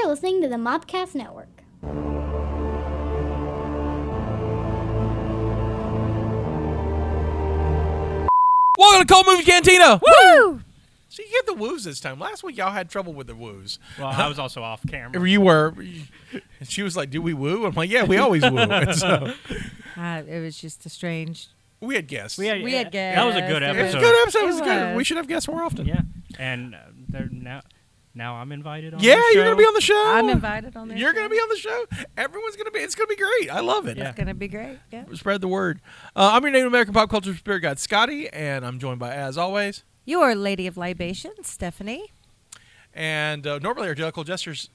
You're listening to the Mobcast Network. Welcome to Cult Movie Cantina! Woo! So you get the woos this time. Last week y'all had trouble with the woos. Well, I was also off camera. You were. And she was like, "Do we woo?" I'm like, "Yeah, we always woo." And so It was just a strange. we had guests. We had guests. That was a good It was episode. a good episode. It was It good. was. We should have guests more often. Yeah, and now I'm invited on. Yeah, the show. you're gonna be on the show. I'm invited on there. You're gonna be on the show. Everyone's gonna be. It's gonna be great. I love it. Yeah. It's gonna be great. Yeah. Spread the word. I'm your Native American pop culture spirit guide, Scotty, and I'm joined by, as always, Your Lady of Libation, Stephanie. and normally our Jellicle Jester's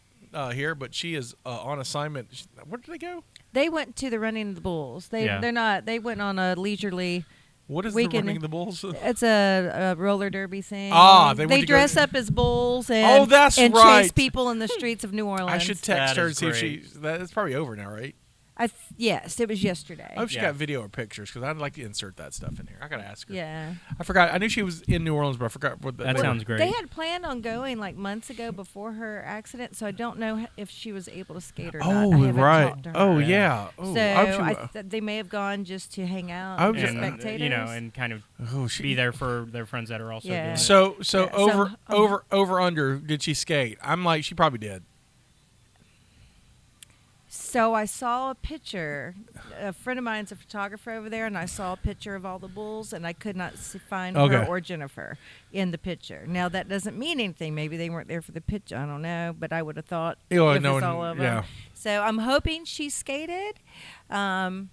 here, but she is on assignment. Where did they go? They went to the Running of the Bulls. Yeah. They're not. They went on a leisurely. What is Weekend. the running of the bulls? It's a roller derby thing. Ah, they went to dress go- up as bulls and Oh, that's and right. chase people in the streets of New Orleans. I should text That her is and see if great. she. That's probably over now, right? Yes, it was yesterday. I hope she Yeah. got video or pictures because I'd like to insert that stuff in here. I gotta ask her. Yeah. I forgot. I knew she was in New Orleans, but I forgot what That sounds great. They had planned on going like months ago before her accident, so I don't know if she was able to skate or not. I Oh, haven't right. talked to her. Oh, Yeah. yeah. Oh, So I hope she, they may have gone just to hang out I with was the just- and spectators. and kind of oh, she, be there for their friends that are also Yeah. doing it. So Yeah, so over under. Did she skate? I'm like, she probably did. So I saw a picture. A friend of mine's a photographer over there, and I saw a picture of all the bulls, and I could not find her Okay. or Jennifer in the picture. Now that doesn't mean anything. Maybe they weren't there for the picture. I don't know, but I would have thought Yeah, if no, it's all of yeah. them. So I'm hoping she skated. So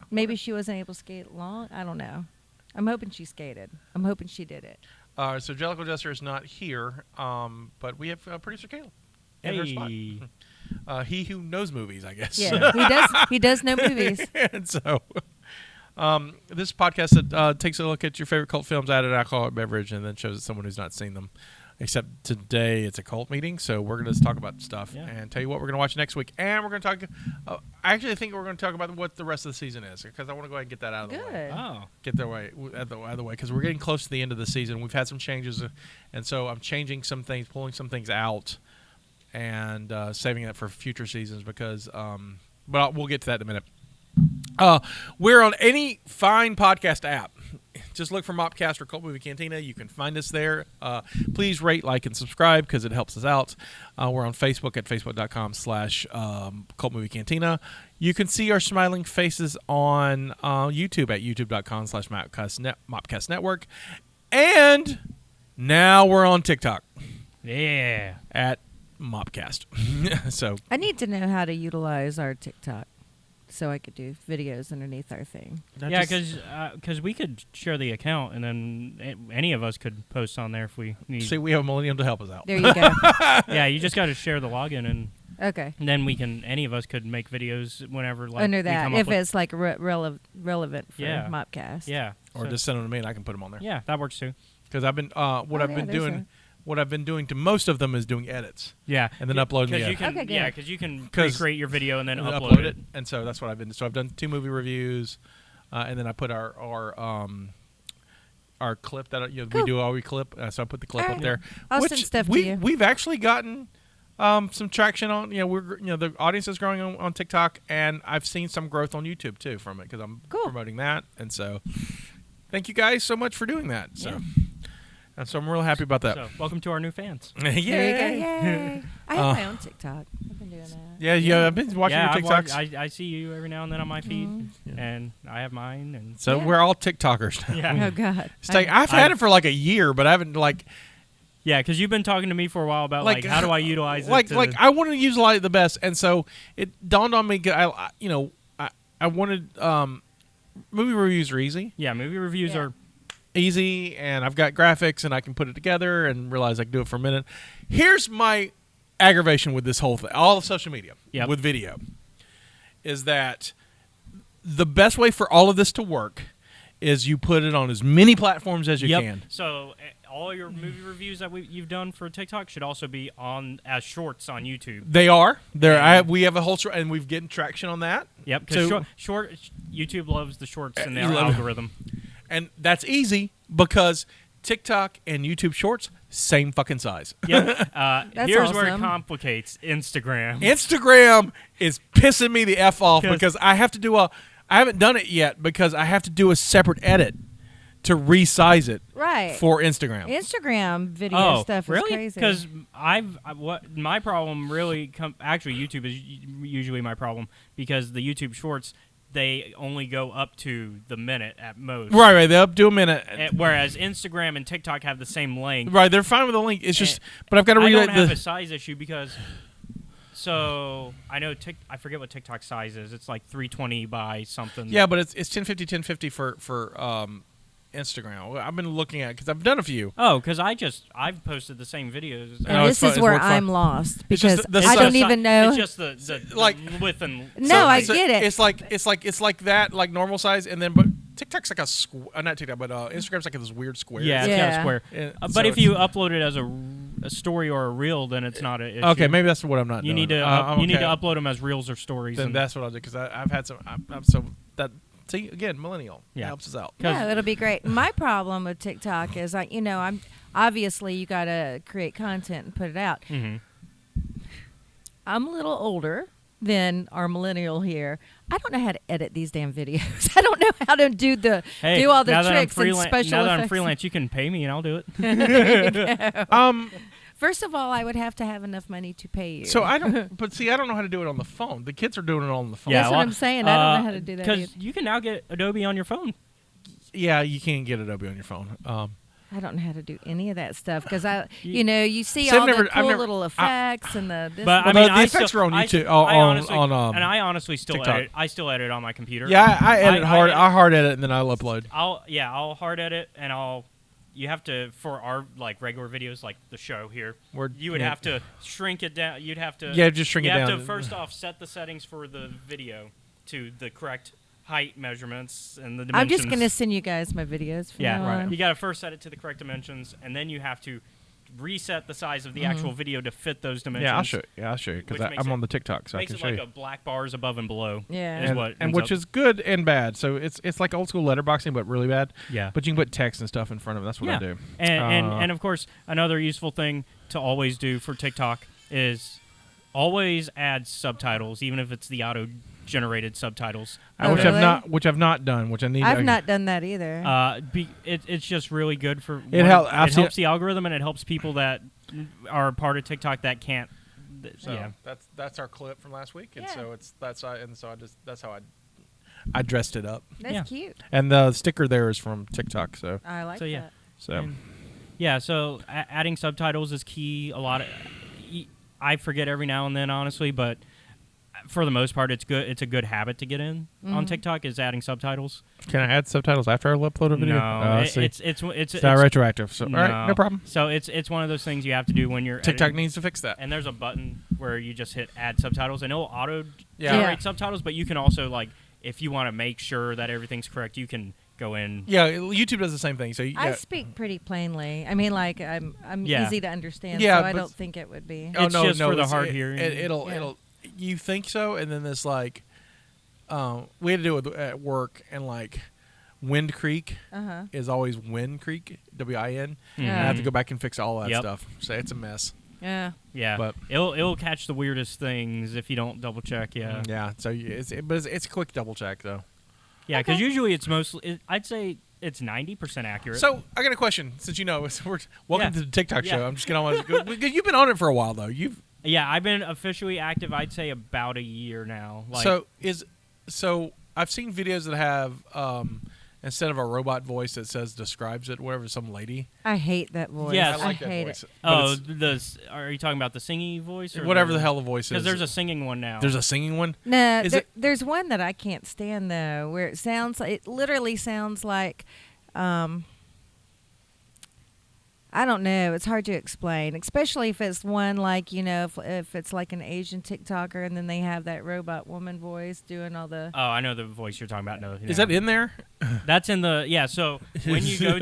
maybe she wasn't able to skate long. I don't know. I'm hoping she skated. I'm hoping she did it. So Jellicle Jester is not here, but we have producer Caleb. And her spot. Hey. He who knows movies, I guess. Yeah, he does. He does know movies. And so, this podcast that takes a look at your favorite cult films, added alcoholic beverage, and then shows it someone who's not seen them. Except today it's a cult meeting, so we're going to talk about stuff and tell you what we're going to watch next week. And we're going to talk. I actually think we're going to talk about what the rest of the season is because I want to go ahead and get that out of the way. Good. Oh. Get the way out of the way because we're getting close to the end of the season. We've had some changes, and so I'm changing some things, pulling some things out, and saving that for future seasons because. But we'll get to that in a minute. We're on any fine podcast app. Just look for Mopcast or Cult Movie Cantina. You can find us there. Please rate, like, and subscribe because it helps us out. We're on Facebook at facebook.com/Cult Movie Cantina. You can see our smiling faces on YouTube at youtube.com/Mopcast Network. And now we're on TikTok Yeah. at Mopcast. So I need to know how to utilize our TikTok so I could do videos underneath our thing. Yeah, because we could share the account, and then any of us could post on there if we need. see, we have a millennium to help us out. There you go. Yeah, you just got to share the login, and Okay. then we can. Any of us could make videos whenever. Like, Under we that, come up if with- it's like relevant for Yeah. Mopcast. Yeah. Or So- just send them to me and I can put them on there. Yeah, that works too. Because I've been what I've been there's doing. What I've been doing to most of them is doing edits. Yeah, And then uploading because the you can. Okay, good. Yeah, because you can 'Cause- create your video and then and upload it. And so that's what I've been. So I've done 2 movie reviews, and then I put our clip that we Cool. do our clip. So I put the clip All up right. there. I'll which send stuff to we you. we've actually gotten some traction on. The audience is growing on TikTok, and I've seen some growth on YouTube too from it because I'm Cool. promoting that. And so thank you guys so much for doing that. So. Yeah. And so I'm real happy about that. So welcome to our new fans. There you go. Yay. Yay. I have my own TikTok. I've been doing that. Yeah, I've been watching Yeah, your TikToks. I see you every now and then on my feed, Mm-hmm. and I have mine, and So Yeah. we're all TikTokers now. yeah, Oh, God. It's like, I've had it for like a year, but I haven't yeah, because you've been talking to me for a while about like how do I utilize it? like to I wanted to use Light the best, and so it dawned on me. I wanted movie reviews are easy, yeah, movie reviews Yeah. are and I've got graphics, and I can put it together, and realize I can do it for a minute. Here's my aggravation with this whole thing, all of social media with video, is that the best way for all of this to work is you put it on as many platforms as you can. So all your movie reviews that you've done for TikTok should also be on as shorts on YouTube. They are there. Yeah. We have a whole and we've getting traction on that. Yep, because So- short YouTube loves the shorts in their you love- algorithm. And that's easy because TikTok and YouTube Shorts, same fucking size. Yeah. Here's where it awesome. complicates. Instagram. Instagram is pissing me the F off 'Cause- because I have to do I haven't done it yet because I have to do a separate edit to resize it Right. for Instagram. Instagram video stuff is really? crazy. Because what my problem really actually YouTube is usually my problem because the YouTube Shorts they only go up to the minute at most. Right. They'll do a minute. Whereas Instagram and TikTok have the same length. Right, they're fine with the link. It's just, but I've got to I read don't have the. a size issue because. So I know I forget what TikTok size is. It's like 320 by something. Yeah, but it's 1050 for Instagram. I've been looking at because I've done a few. Oh, because I've posted the same videos. No, and it's this fun- is it's where more fun. I'm lost It's just because the I don't size- even know. It's just the like- width and. No, I get it. It's like that, like normal size, and then but TikTok's like not TikTok, but Instagram's like this weird square. Yeah, it's kind Yeah. of square. And But so if it's- you upload it as a story or a reel, then it's not an issue. okay, maybe that's what I'm not. You doing. need to I'm you need to okay. upload them as reels or stories. Then and- that's what I'll do because I've had some. I'm so that see again millennial. Yeah. Helps us out. No, it'll be great. My problem with TikTok is, I'm obviously you got to create content and put it out. Mhm. I'm a little older than our millennial here. I don't know how to edit these damn videos. I don't know how to do Hey, all the now that I'm tricks and special now that I'm effects. freelance, you can pay me and I'll do it. First of all, I would have to have enough money to pay you. So I don't. But see, I don't know how to do it on the phone. The kids are doing it on the phone. Yeah, That's what I'm saying. I don't know how to do that Because either. you can now get Adobe on your phone. Yeah, you can't get Adobe on your phone. I don't know how to do any of that stuff because You- you see See, I've all never- the I've cool never- little effects and the this. But Well, I mean, the I effects still, are on I- YouTube- I on- honestly, on, and I honestly still TikTok. edit. I still edit on my computer. Yeah, I edit hard. edit- I hard edit and then I'll upload. I'll hard edit and you have to for our like regular videos like the show here. You would have to shrink it down. You'd have to just shrink it You have down. to first off set the settings for the video to the correct height measurements and the dimensions. I'm just gonna send you guys my videos from now on. You got to first set it to the correct dimensions, and then you have to reset the size of the actual video to fit those dimensions. Yeah, I'll show you because Which makes I'm it- on the TikTok, so I Makes can it show like you. a black bars above and below. Yeah. is And, what and ends which up- is good and bad. So it's like old school letterboxing, but really bad. Yeah. But you can put text and stuff in front of it. That's what I do. And of course, another useful thing to always do for TikTok is always add subtitles, even if it's the auto-generated subtitles. Oh, which really? I've not done. Which I need. I've not done that either. It's just really good for It I've it seen helps the algorithm and it helps people that are part of TikTok that can't. So yeah. that's our clip from last week, and Yeah. so that's how I dressed it up. That's yeah. cute. And the sticker there is from TikTok. So I like So, yeah. that. so Yeah, so adding subtitles is key. I forget every now and then, honestly, but for the most part, it's good. It's a good habit to get in on TikTok is adding subtitles. can I add subtitles after I upload a video? No, See. it's not retroactive. So no. all right, no problem. So it's one of those things you have to do when you're TikTok editing. needs to fix that. And there's a button where you just hit add subtitles, and it'll auto Yeah. generate subtitles. But you can also if you want to make sure that everything's correct, you can go in. Yeah, YouTube does the same thing. So I speak pretty plainly. I mean, I'm Yeah. easy to understand. Yeah, so I but- don't think it would be. It's just for the it's- hard hearing. It'll. You think so, and then this we had to do it at work, and Wind Creek is always Wind Creek, WIN. Mhm. And I have to go back and fix all that Yep. stuff. So it's a mess. Yeah. Yeah, But- it'll catch the weirdest things if you don't double check. Yeah, Yeah. So it's a quick double check though. yeah, because usually it's mostly. I'd say it's 90% accurate. So I got a question. Since welcome Yeah. to the TikTok Yeah. show. I'm just getting on. Because you've been on it for a while though. yeah, I've been officially active. I'd say about a year now. So I've seen videos that have instead of a robot voice that says describes it, whatever, some lady. I hate that voice. Yeah, I like that hate voice. it. But are you talking about the singing voice or whatever the hell the voice is. Because there's a singing one now. There's a singing one. No, Is it- there's one that I can't stand though, where it literally sounds like, I don't know. It's hard to explain, especially if it's one if it's like an Asian TikToker and then they have that robot woman voice doing all the. Oh, I know the voice you're talking about. No, Is that in there? That's in the So when you go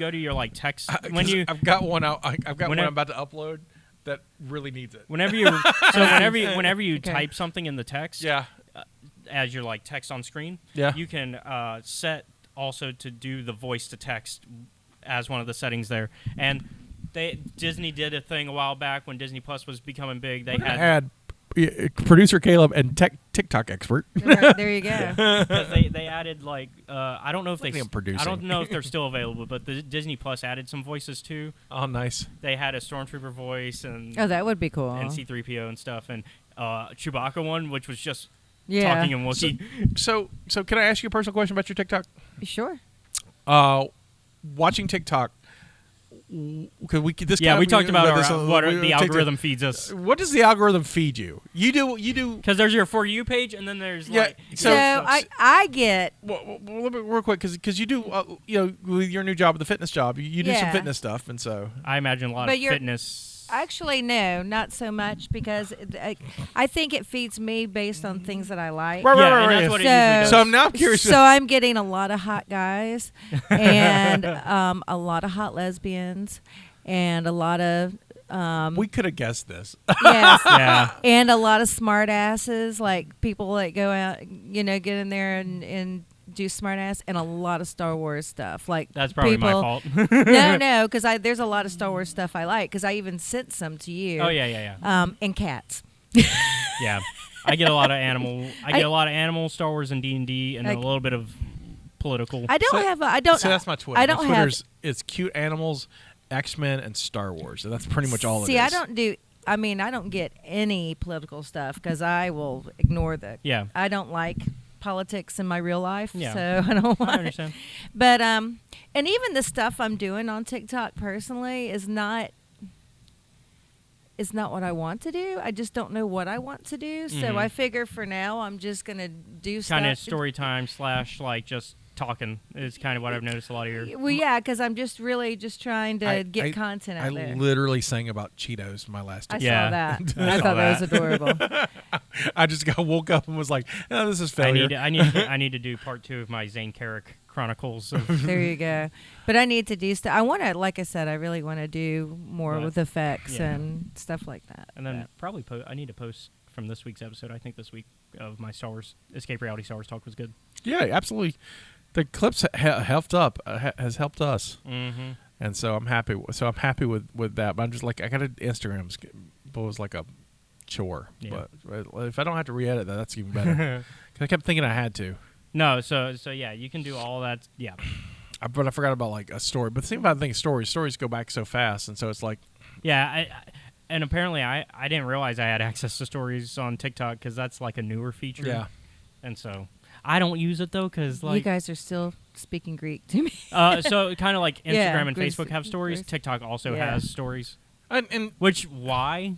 to your text I've got one out. I've got one Whenever- I'm about to upload that really needs it. whenever you whenever you Okay. type something in the text Yeah. as your text on screen, Yeah. you can set also to do the voice to text as one of the settings there. And Disney did a thing a while back when Disney Plus was becoming big. They had producer Caleb and TikTok expert. There you go. Because they added like I don't know if I don't know if they're still available, but the Disney Plus added some voices too. Oh, nice. They had a Stormtrooper voice and That would be cool. and C-3PO and stuff, and Chewbacca one, which was just Yeah. talking in Wookiee. So can I ask you a personal question about your TikTok? Sure. Watching TikTok. Because we talked about what the TikTok. algorithm feeds us. What does the algorithm feed you? You do Because there's your For You page, and then there's like So I get well, real quick because you do with your new job, the fitness job, you do some Yeah. fitness stuff, and so I imagine a lot But of you're- fitness. actually no, not so much because I think it feeds me based on things that I like. Right, Yeah, right, and right. that's what it So- usually does. So I'm now curious. So I'm getting a lot of hot guys and a lot of hot lesbians and a lot of we could have guessed this. yes, Yeah. and a lot of smart asses, like people that go out, get in there and do smart ass, and a lot of Star Wars stuff. Like That's probably my people, fault. No, because there's a lot of Star Wars stuff I like because I even sent some to you. Oh yeah. And cats. Yeah. I get a lot of animal. I get a lot of animal, Star Wars, and D&D, and a little bit of political. I don't have. I don't. So that's my Twitter. I don't my have. Twitter's it's cute animals, X-Men, and Star Wars. And that's pretty much all See, it is. I don't do. I mean, I don't get any political stuff because I will ignore the. Yeah. I don't like politics in my real life, Yeah. so I don't want I it. understand. But and even the stuff I'm doing on TikTok personally is not what I want to do. I just don't know what I want to do. So Mhm. I figure for now I'm just gonna do stuff. Kind of story time / like just talking is kind of what I've noticed a lot of your. Well, yeah, because I'm just really just trying to get content out I there. literally sang about Cheetos in my last. I Yeah. saw that. I I saw thought that was that. adorable. I just woke up and was like, "Oh, this is failure." I need to do part 2 of my Zane Carrick Chronicles. There you go. But I need to do stuff. I want to, like I said, I really want to do more Right. with effects Yeah. and stuff like that. And then probably I need to post from this week's episode. I think this week of my Star Wars Escape Reality Star Wars talk was good. Yeah, absolutely. The clips helped has helped us, Mm-hmm. and so I'm happy. So I'm happy with that. But I'm just like I got Instagram's was like a chore. Yeah. But if I don't have to re-edit that, that's even better. 'Cause I kept thinking I had to. No, so yeah, you can do all that. Yeah. But I forgot about like a story. But the thing about stories go back so fast, and so it's like Yeah, and apparently I didn't realize I had access to stories on TikTok because that's like a newer feature. yeah. And so I don't use it though because You like guys are still speaking Greek to me. so kind of like Instagram Yeah, and Greece- Facebook have stories. Greece. TikTok also Yeah. has stories. And Which why?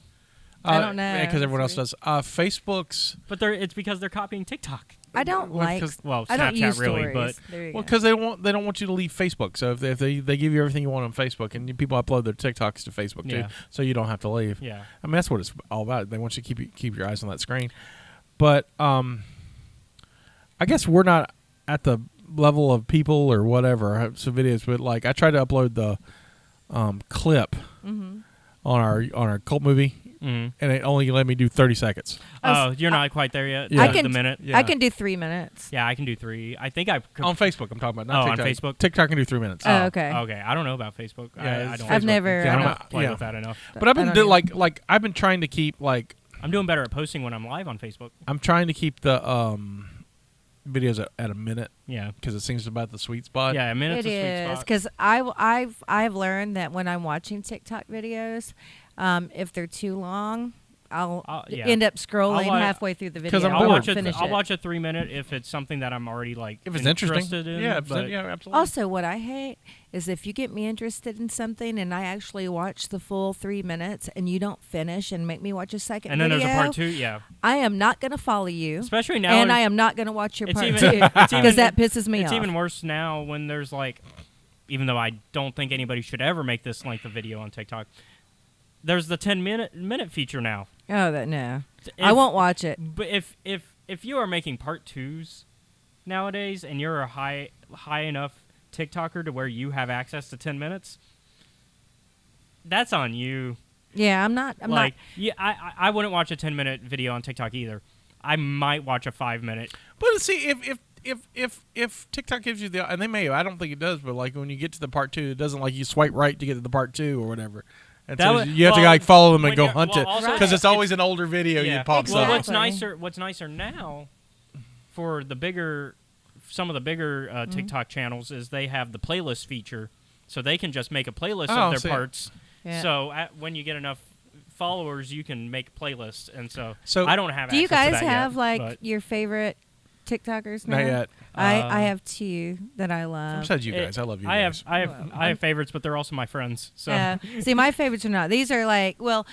I don't know. because everyone else That's does. Facebook's But it's because they're copying TikTok. I don't Well, like. 'cause- Well, I don't Snapchat use really, stories. but There you well go. because they don't want you to leave Facebook. So if they give you everything you want on Facebook, and people upload their TikToks to Facebook Yeah. too, so you don't have to leave. yeah. I mean that's what it's all about. They want you to keep your eyes on that screen. But I guess we're not at the level of people or whatever. Some videos, but like I tried to upload the clip on our cult movie, Mm-hmm. and it only let me do 30 seconds. Oh, you're not quite there yet. Yeah. I The can. minute. Yeah. I can do 3 minutes. Yeah, I can do 3. I think I could. On Facebook, I'm talking about. Not Oh, on TikTok. Facebook? TikTok can do 3 minutes. Oh, okay. Okay, I don't know about Facebook. Yeah, I it's don't. I've never. Yeah, I I'm don't not- play yeah. with that enough. But I've I been don't like I've been trying to keep like I'm doing better at posting when I'm live on Facebook. I'm trying to keep the videos at a minute Yeah. because it seems about the sweet spot. Yeah, a minute's It a sweet is spot. because I've learned that when I'm watching TikTok videos, if they're too long, I'll yeah. end up scrolling I'll wa- halfway through the video. 'Cause I'm I bored. won't I'll finish watch it. a 3-minute if it's something that I'm already like If it's interesting. interested in. Yeah, but yeah, absolutely. Also, what I hate is if you get me interested in something and I actually watch the full 3 minutes and you don't finish and make me watch a second and then video, there's a part 2. Yeah, I am not going to follow you. especially now. And I am not going to watch your it's part even- two it's even- because that pisses me it's off. even worse now when there's like, even though I don't think anybody should ever make this length of video on TikTok, there's the 10-minute feature now. Oh, no. I won't watch it. But if you are making part 2s nowadays and you're a high enough TikToker to where you have access to 10 minutes, that's on you. Yeah, I'm not. Yeah, I wouldn't watch a 10-minute video on TikTok either. I might watch a 5-minute. But see, if TikTok gives you the, and they may, I don't think it does, but like when you get to the part 2, it doesn't like you swipe right to get to the part 2 or whatever. And so you have to like follow them and go hunt it because it's always an older video you pops exactly. up. Well, what's nicer now for some of the bigger TikTok channels is they have the playlist feature, so they can just make a playlist of their parts. Yeah. So when you get enough followers, you can make playlists, and so I don't have. Do you guys have yet, your favorite TikTokers now? Not yet. I have 2 that I love. Besides you guys, I love you guys. I have favorites, but they're also my friends. So see, my favorites are not. These are like, well,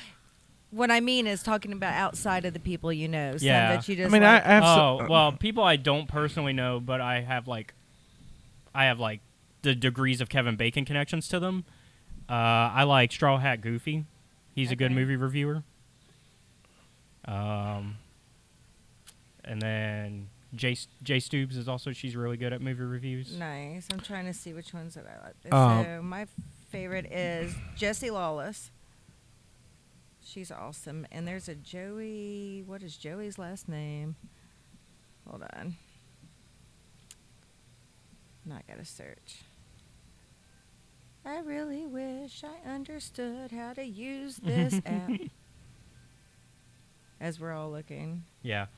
what I mean is talking about outside of the people you know. Some that you just. I mean, I have. Well, people I don't personally know, but I have like the degrees of Kevin Bacon connections to them. I like Straw Hat Goofy. He's a good movie reviewer. And then Jay Stoobs is also, she's really good at movie reviews. Nice. I'm trying to see which ones that I like. So my favorite is Jessie Lawless. She's awesome. And there's a Joey. What is Joey's last name? Hold on. Now I gotta search. I really wish I understood how to use this app. As we're all looking. Yeah.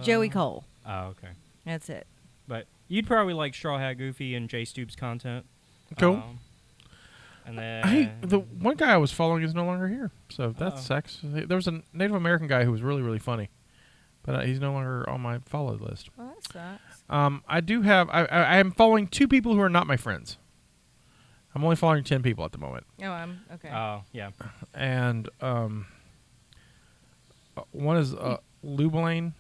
Joey Cole. Oh, okay. That's it. But you'd probably like Straw Hat Goofy and Jay Stoobs content. Cool. And then Hey, the one guy I was following is no longer here, so that sucks. There was a Native American guy who was really, really funny, but he's no longer on my follow list. Well, that sucks. I do have. I am following 2 people who are not my friends. I'm only following 10 people at the moment. Oh, I'm okay. Oh, yeah. And one is Lou Blaine,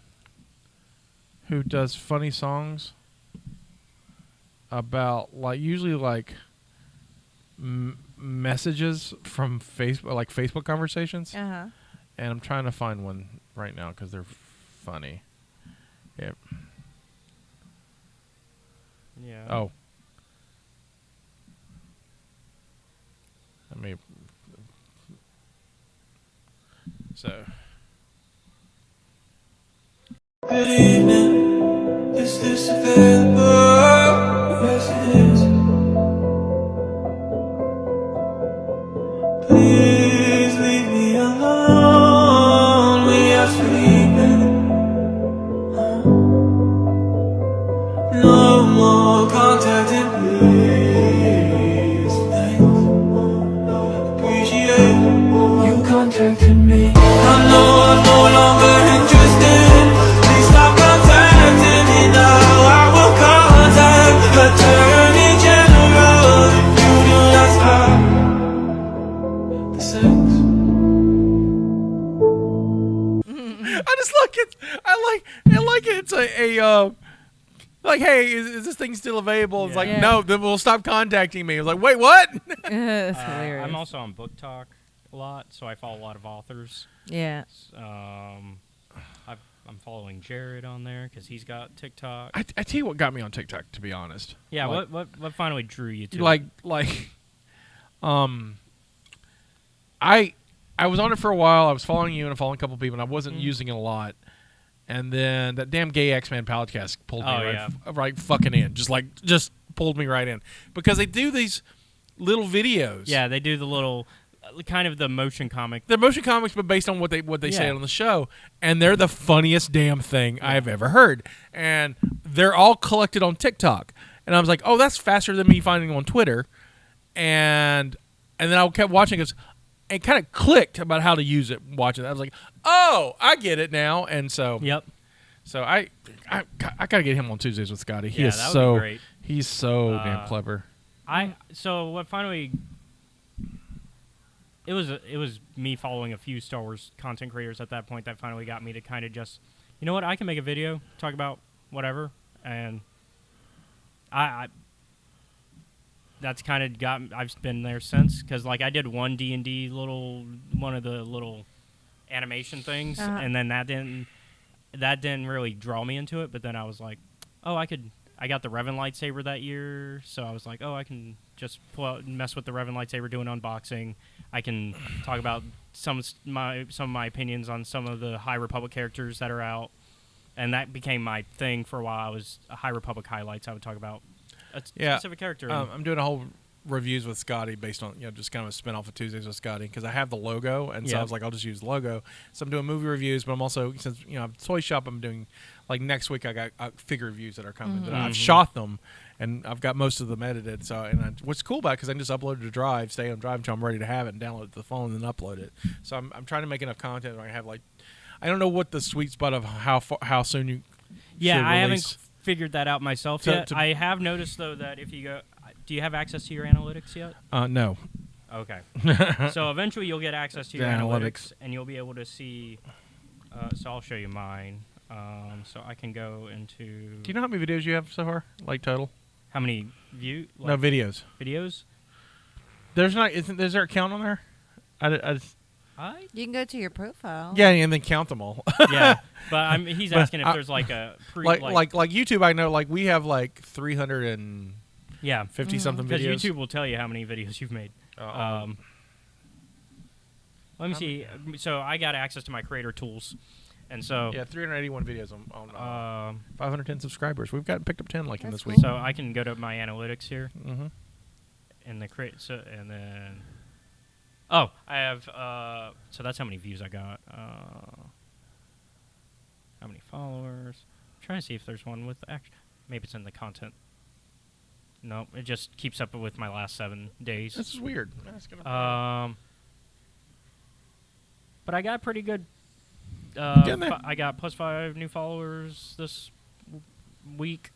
who does funny songs about usually messages from Facebook conversations. Uh-huh. And I'm trying to find one right now because they're funny. Yep. Yeah. Oh. Let me. So. Good evening. Is this available? Yes, it is. Please leave me alone. We are sleeping. No more contacting, please. Thanks. Appreciate you contacting me. I know I'm no longer interested. Please stop contacting me now. I will contact Attorney General if you do not stop the sex. I just like it. I like it. It's a like, hey, is this thing still available? It's like, no, then we'll stop contacting me. It's like, wait, what? That's hilarious. I'm also on Book Talk a lot, so I follow a lot of authors. Yeah. I'm following Jarhead on there because he's got TikTok. I tell you what got me on TikTok, to be honest. Yeah, what finally drew you to I was on it for a while. I was following you and following a couple people, and I wasn't using it a lot. And then that damn gay X-Men podcast pulled me right fucking in. Just pulled me right in. Because they do these little videos. Yeah, they do the little, kind of the motion comic. They're motion comics, but based on what they say on the show. And they're the funniest damn thing I've ever heard. And they're all collected on TikTok. And I was like, oh, that's faster than me finding them on Twitter. And then I kept watching it. It kind of clicked about how to use it. Watching it, I was like, "Oh, I get it now." And so, So I gotta get him on Tuesdays with Scotty. He is that would be great. He's so damn clever. So what finally? It was me following a few Star Wars content creators at that point that finally got me to kind of just, you know what, I can make a video, talk about whatever, and I that's kind of I've been there since, because I did one D&D one of the little animation things, and then that didn't really draw me into it. But then I was like, oh, I got the Revan lightsaber that year, so I was like, oh, I can just pull out and mess with the Revan lightsaber, do an unboxing. I can talk about some of my opinions on some of the High Republic characters that are out, and that became my thing for a while. I was High Republic highlights. I would talk about a Yeah. specific character. I'm doing a whole reviews with Scotty based on just kind of a spin off of Tuesdays with Scotty because I have the logo, and so I was like, I'll just use the logo. So I'm doing movie reviews, but I'm also, since I'm toy shop, I'm doing like next week I got figure reviews that are coming. That I've shot them, and I've got most of them edited. So what's cool about it, because I can just upload it to Drive, stay on Drive until I'm ready to have it, and download it to the phone, and then upload it. So I'm trying to make enough content where I have I don't know what the sweet spot of how soon you should I release. haven't figured that out myself yet. I have noticed though that if you go, do you have access to your analytics yet? No. Okay. So eventually you'll get access to your analytics, and you'll be able to see. So I'll show you mine. So I can go into. Do you know how many videos you have so far, like total? How many view? No, videos. Videos. There's not. Is there a count on there? You can go to your profile. Yeah, and then count them all. Yeah, but he's asking if there's like a like YouTube. I know, like we have like 350 something because videos. YouTube will tell you how many videos you've made. Let me see. So I got access to my creator tools, and so 381 videos on 510 subscribers. We've picked up 10 in this week. So I can go to my analytics here, and the and then. Oh, I have. So that's how many views I got. How many followers? I'm trying to see if there's one with maybe it's in the content. No, it just keeps up with my last 7 days. This is weird. But I got pretty good. I got +5 new followers this week.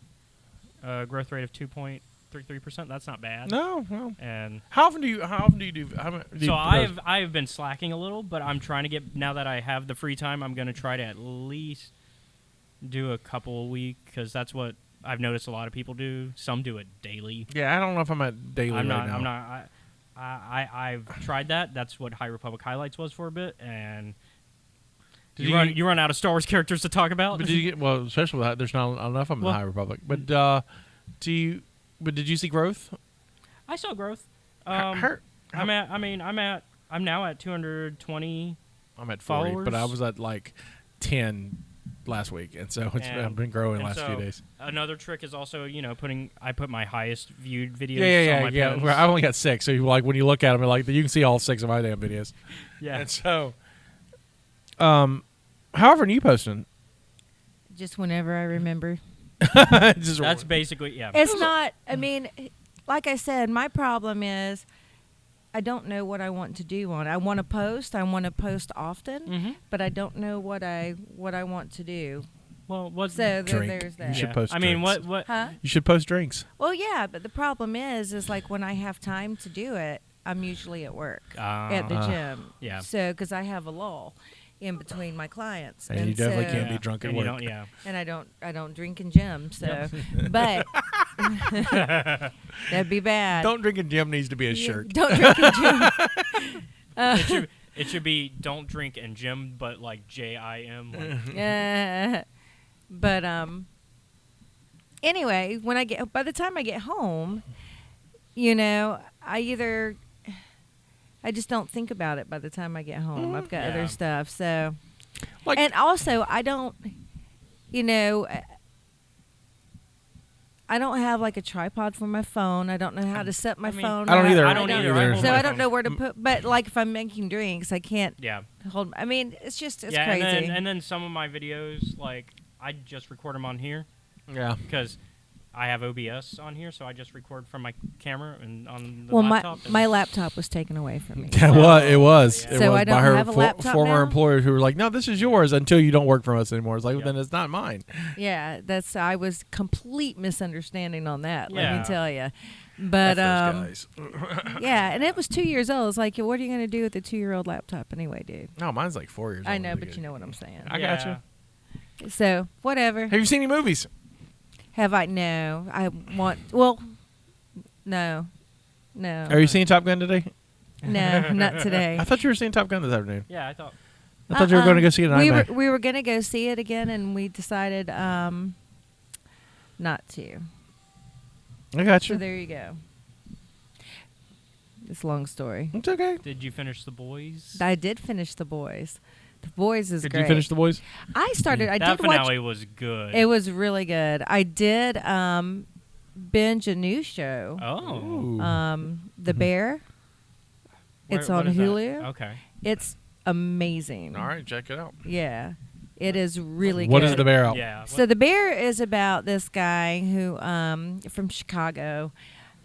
Growth rate of 2.33%. That's not bad. No. And how often do you do? So I've been slacking a little, but I'm trying to get, now that I have the free time, I'm going to try to at least do a couple a week, because that's what I've noticed a lot of people do. Some do it daily. Yeah, I don't know if I'm at daily right now. I'm not. I've tried that. That's what High Republic Highlights was for a bit, and you run out of Star Wars characters to talk about. But did you get, especially with that, there's not enough of them in the High Republic. But But did you see growth? I saw growth. I'm now at 220. I'm at 40, followers. but I was at like 10 last week, and so I've been growing the last few days. Another trick is also, I put my highest viewed videos. Yeah. I've only got 6, so when you look at them, you can see all 6 of my damn videos. Yeah. And so, how often are you posting? Just whenever I remember. That's basically, yeah. It's not, like I said, my problem is I don't know what I want to do on it. I want to post often, but I don't know what I want to do. Well, what's there's that. You should post drinks. what? Huh? You should post drinks. Well, yeah, but the problem is like when I have time to do it, I'm usually at work at the gym. Yeah. So, because I have a lull in between my clients, and you definitely can't be drunk at work. And I don't drink in gym. So, but that'd be bad. Don't drink in gym needs to be a shirt. Don't drink in gym. It should be don't drink in gym, but like JIM. But anyway, by the time I get home, I just don't think about it by the time I get home. I've got other stuff. So, and also I don't, I don't have like a tripod for my phone. I don't know how to set my phone. I don't either. I don't either. So I don't know where to put. But like if I'm making drinks, I can't. Yeah. Hold. It's crazy. And then some of my videos, like I just record them on here. Yeah. Because I have OBS on here, so I just record from my camera and on the laptop. My laptop was taken away from me. Yeah, it was. So It was I don't by her have a laptop former now? employers who were like, "No, this is yours until you don't work for us anymore." It's like, then it's not mine. Yeah, I was complete misunderstanding on that. Let Yeah. me tell you. But Those guys. yeah, and it was 2 years old. It's like, what are you going to do with a 2-year-old laptop anyway, dude? No, mine's like 4 years old. I know, but you know what I'm saying. I got you. So whatever. Have you seen any movies? Have I? No. I want. Well, no. Are you seeing Top Gun today? No, not today. I thought you were seeing Top Gun this afternoon. Yeah, I thought you were going to go see it in IMAX. We were going to go see it again, and we decided not to. I got you. So there you go. It's a long story. It's okay. Did you finish The Boys? I did finish The Boys. The Boys is Did great. you finish The Boys? I started. I that did watch. finale was good. It was really good. I did binge a new show. Oh. Ooh. The Bear. It's What on is that? Hulu. Okay. It's amazing. All right, check it out. Yeah, it is really good. What is The Bear out? Yeah. So The Bear is about this guy who from Chicago,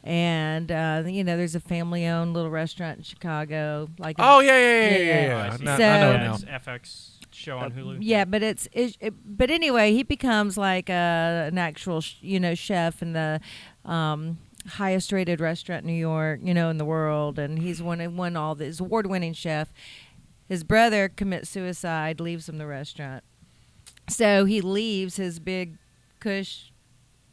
and there's a family-owned little restaurant in Chicago. Like Oh yeah. I see. I So- know it Yeah, now. it's FX show on Hulu. Yeah, but but anyway, he becomes like an actual chef in the highest rated restaurant in New York, in the world, and he's won all this award-winning chef. His brother commits suicide, leaves him the restaurant. So he leaves his big cush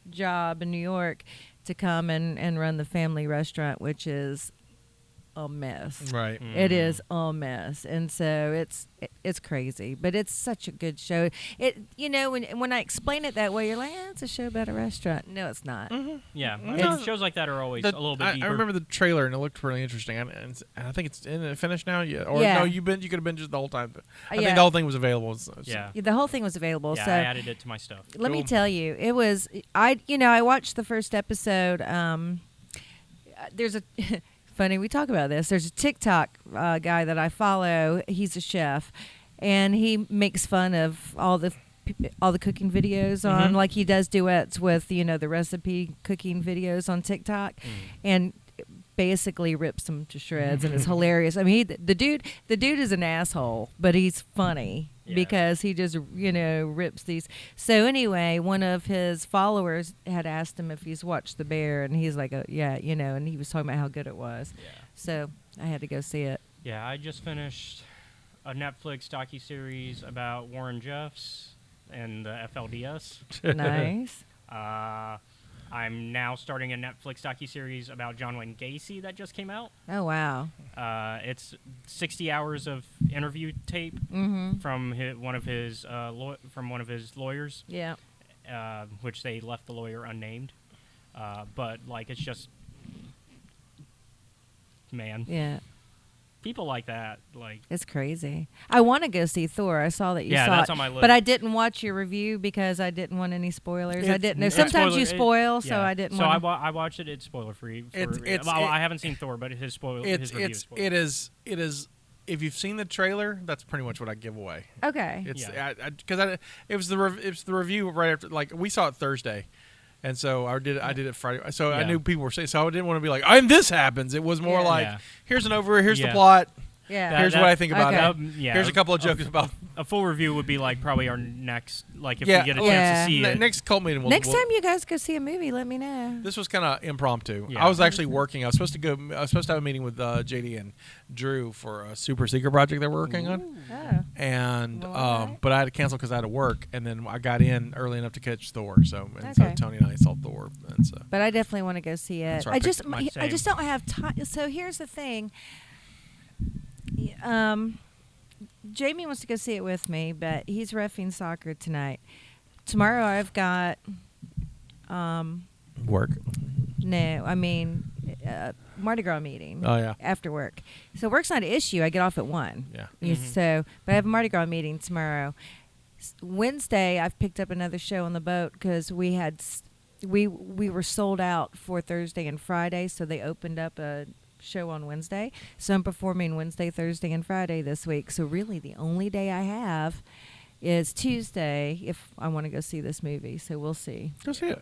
job in New York to come and run the family restaurant, which is a mess. Right. It is a mess, and so it's crazy, but it's such a good show. It when I explain it that way, you're like, it's a show about a restaurant. No, it's not. Yeah. It's- Shows like that are always The- a little bit I deeper. remember the trailer and it looked really interesting. And I think it's in it finished now. Yeah. Or Yeah. no, you could have been just the whole time. But I Yeah. think the whole thing was available. Yeah. The whole thing was available. Yeah, so I added it to my stuff. let me Cool. tell you, it was I watched the first episode. There's a funny, we talk about this. There's a TikTok guy that I follow. He's a chef, and he makes fun of all the cooking videos on, like he does duets with the recipe cooking videos on TikTok, and basically rips them to shreds, and it's hilarious. I mean, the dude is an asshole, but he's funny. Yeah. Because he just rips these. So anyway, one of his followers had asked him if he's watched The Bear, and he's like, yeah, and he was talking about how good it was. Yeah. So I had to go see it. Yeah, I just finished a Netflix docuseries about Warren Jeffs and the FLDS. Nice. I'm now starting a Netflix docuseries about John Wayne Gacy that just came out. Oh wow. It's 60 hours of interview tape from one of his lawyers, Yeah. which they left the lawyer unnamed. But like, it's just, man, Yeah. people like that, like, It's crazy. I want to go see Thor. I saw that you Yeah, saw that's it, on my list. but I didn't watch your review because I didn't want any spoilers. I It's- didn't know. it's Sometimes you spoiler- spoil, so yeah. I didn't So want. I watched it. It's spoiler free. It's- I haven't seen Thor, but his review is spoiler. It is. If you've seen the trailer, that's pretty much what I give away. Okay. It's Yeah. because it was the review right after, like, we saw it Thursday, and so I did it Friday. So I Yeah. knew people were saying, so I didn't want to be like, and this happens. It was more Yeah. like, Yeah. here's the Yeah. plot. Yeah. Here's what I think about okay. it. Yeah, Here's a couple of jokes about. A full review would be like probably our next, like if Yeah. we get a Yeah. chance to see it. Next cult meeting. Next time you guys go see a movie, let me know. This was kind of impromptu. Yeah. I was actually working. I was supposed to have a meeting with JD and Drew for a super secret project that we're working on, Oh. and Well, all right. but I had to cancel because I had to work, and then I got in early enough to catch Thor. So Okay. Tony and I saw Thor, and so But I definitely want to go see it. That's right. I just Same. I just don't have time. So here's the thing. Jamie wants to go see it with me, but he's reffing soccer tonight. Tomorrow I've got work. no, I mean Mardi Gras meeting. Oh yeah, After work. So work's not an issue. I get off at 1. yeah. So, but I have a Mardi Gras meeting tomorrow. Wednesday, I've picked up another show on the boat because we had we were sold out for Thursday and Friday, so they opened up a show on Wednesday. So I'm performing Wednesday, Thursday, and Friday this week. So really, the only day I have is Tuesday if I want to go see this movie. So we'll see. Go see it.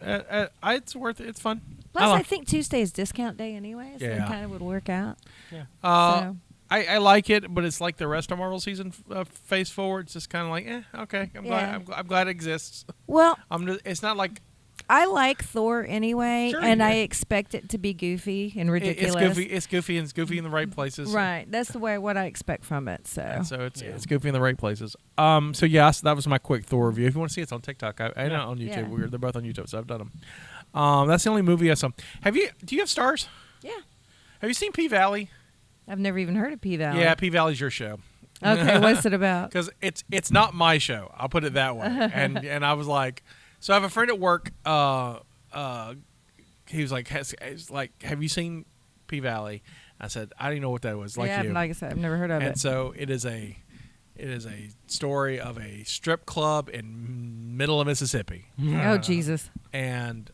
It's worth it. It's fun. Plus, like- I think Tuesday is discount day anyway, so Yeah. it kind of would work out. Yeah. So- I like it, but it's like the rest of Marvel season Phase 4. It's just kind of like, okay. Yeah. I'm glad it exists. Well, It's not like I like Thor anyway, Sure, and yeah. I expect it to be goofy and ridiculous. It's goofy, and it's goofy in the right places. Right, that's the way what I expect from it. So, And so it's Yeah. it's goofy in the right places. So yes, that was my quick Thor review. If you want to see it, it's on TikTok. I know on YouTube. Yeah. They're both on YouTube, so I've done them. That's the only movie I saw. Do you have Stars? yeah, Have you seen P Valley? I've never even heard of P Valley. Yeah, P Valley's your show. Okay, what's it about? Because it's not my show. I'll put it that way. And I was like, so I have a friend at work. He was like, have you seen P Valley? I said, I didn't know what that was. Like yeah, you. like I said, I've never heard of And it. so it is It is a story of a strip club in middle of Mississippi, Oh Jesus! and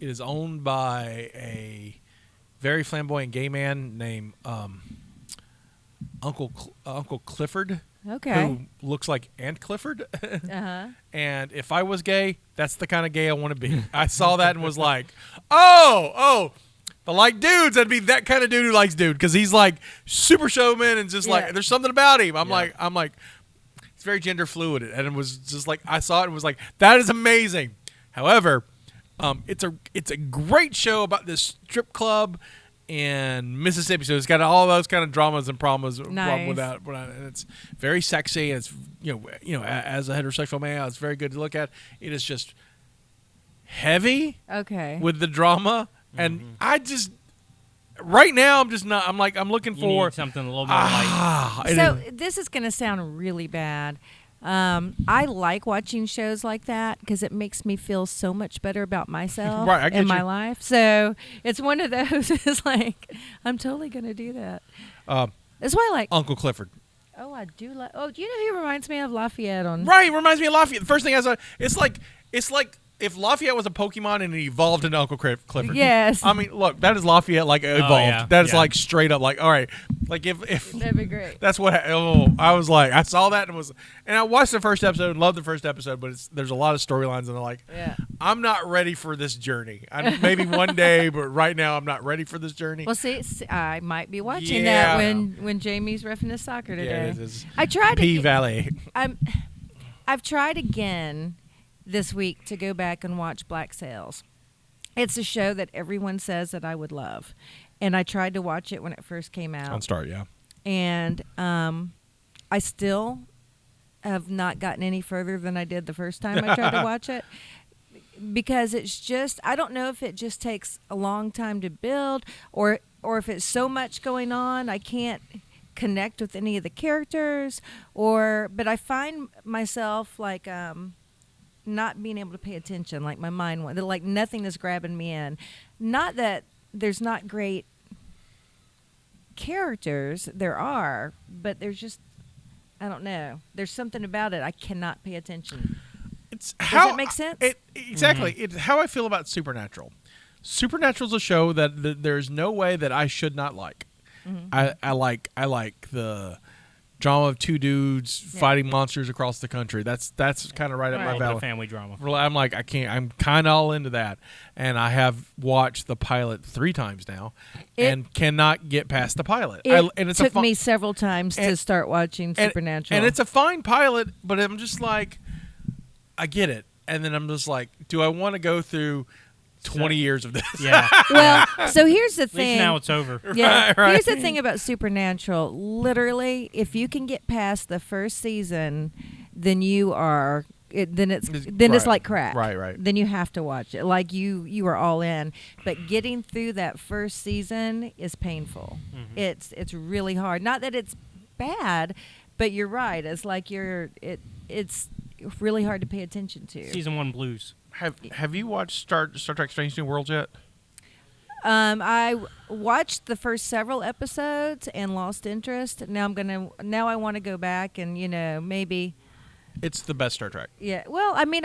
it is owned by a very flamboyant gay man named Uncle Clifford, Okay. who looks like Aunt Clifford. Uh-huh. And if I was gay, that's the kind of gay I want to be. I saw that and was like, oh, if I like dudes, I'd be that kind of dude who likes dude, because he's like super showman and just Yeah. like there's something about him. I'm like it's very gender fluid, and it was just like I saw it and was like, that is amazing. However, it's a great show about this strip club in Mississippi, so it's got all those kind of dramas and problems Nice. without, and it's very sexy, and it's as a heterosexual male, it's very good to look at. It is just heavy Okay. with the drama, and I just right now I'm just not. I'm looking You for need something a little more light. So this is going to sound really bad. I like watching shows like that because it makes me feel so much better about myself Right, I get and my you. life. So it's one of those. It's like I'm totally going to do that. That's why I like. Uncle Clifford. Oh, I do like. Oh, do you know who reminds me of Lafayette on? Right, reminds me of Lafayette. The first thing I saw, it's like if Lafayette was a Pokemon and it evolved into Uncle Clifford. Yes. I mean, look, that is Lafayette evolved. yeah, That is yeah. like straight up like, all right, like if That'd be great. that's what I was like. I saw that and I watched the first episode and loved the first episode, but there's a lot of storylines and I'm like, Yeah. I'm not ready for this journey. Maybe one day, but right now I'm not ready for this journey. Well, see, I might be watching Yeah. that when Jamie's reffing his soccer today. it is I tried P to. Valley. I've tried again this week to go back and watch Black Sails. It's a show that everyone says that I would love, and I tried to watch it when it first came out. On Start, yeah. And I still have not gotten any further than I did the first time I tried to watch it, because it's just, I don't know if it just takes a long time to build or if it's so much going on I can't connect with any of the characters, but I find myself like not being able to pay attention, like my mind, like nothing is grabbing me in. Not that there's not great characters, there are, but there's just, I don't know. There's something about it I cannot pay attention. Does that make sense? Exactly. It's how I feel about Supernatural. Supernatural's a show that there's no way that I should not like. I like the drama of two dudes fighting monsters across the country. That's kind of right up A my little bit valley. of family drama. I'm like, I can't. I'm kind of all into that, and I have watched the pilot 3 times now, and cannot get past the pilot. It and it's took me several times to and- start watching Supernatural. and it's a fine pilot, but I'm just like, I get it, and then I'm just like, do I want to go through 20 years of this? Yeah. well, so here's the At least thing. now it's over. Yeah. Right. Here's the thing about Supernatural. Literally, if you can get past the first season, then you are. It's Right. like crack. Right. Then you have to watch it. Like you are all in. But getting through that first season is painful. It's really hard. Not that it's bad, but you're right. It's like it's really hard to pay attention to. Season 1 blues. Have you watched Star Trek: Strange New Worlds yet? I watched the first several episodes and lost interest. Now I want to go back and maybe. It's the best Star Trek. Yeah. Well, I mean,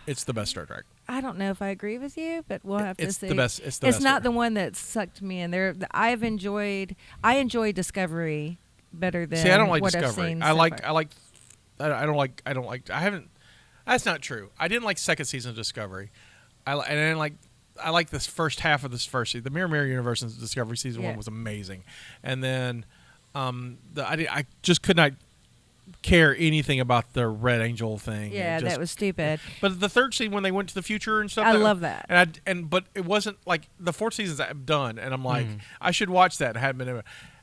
It's the best Star Trek. I don't know if I agree with you, but we'll have to It's see. the best. It's the It's best not Star the one that sucked me in. I enjoy Discovery better than. See, I don't like what I've Discovery. seen I so like. far. I don't like. I haven't. That's not true. I didn't like second season of Discovery. I like this first half of this first season. The Mirror Universe in Discovery season 1 was amazing, and then I just could not care anything about the Red Angel thing. Yeah, that was stupid. But the third season when they went to the future and stuff, I love that. But it wasn't like the fourth season's done, and I'm like, I should watch that. I hadn't been able.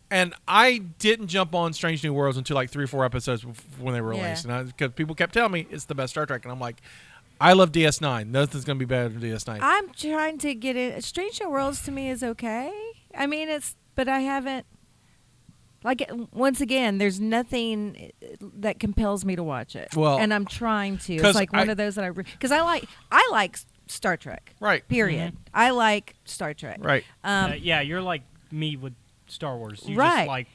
And I didn't jump on Strange New Worlds until like 3 or 4 episodes when they were released, and because people kept telling me it's the best Star Trek, and I'm like, I love DS9. Nothing's gonna be better than DS9. I'm trying to get it. Strange New Worlds to me is okay. I mean, but I haven't. Like, once again, there's nothing that compels me to watch it. Well, and I'm trying to. 'cause It's like one of those that because I like Star Trek. Right. Period. I like Star Trek. Right. Yeah, you're like me with Star Wars. You Right. just like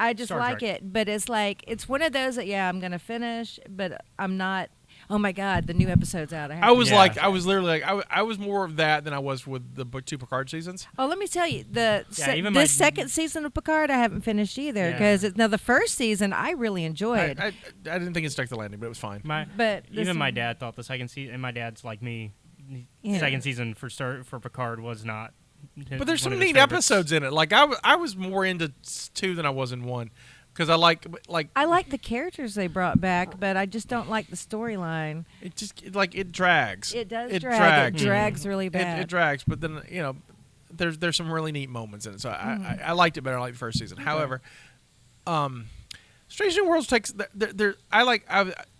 I just Star like Trek. it, but it's like it's one of those that I'm gonna finish, but I'm not. Oh my God, the new episode's out. I was Yeah. like, I was literally like, I was more of that than I was with the two Picard seasons. Oh, let me tell you, even my- this second season of Picard I haven't finished either Yeah. because now the first season I really enjoyed. I didn't think it stuck the landing, but it was fine. But this Even my one- dad thought the second season, and my dad's like me. Yeah. Second season for Picard was not. But there's one some of his neat favorites. episodes in it. Like I was more into 2 than I was in 1 because I like I like the characters they brought back, but I just don't like the storyline. it just it drags. It does It drag. drags. It drags really bad. It drags, but then there's some really neat moments in it. So I liked it better. I liked the first season. However, Strange New Worlds takes I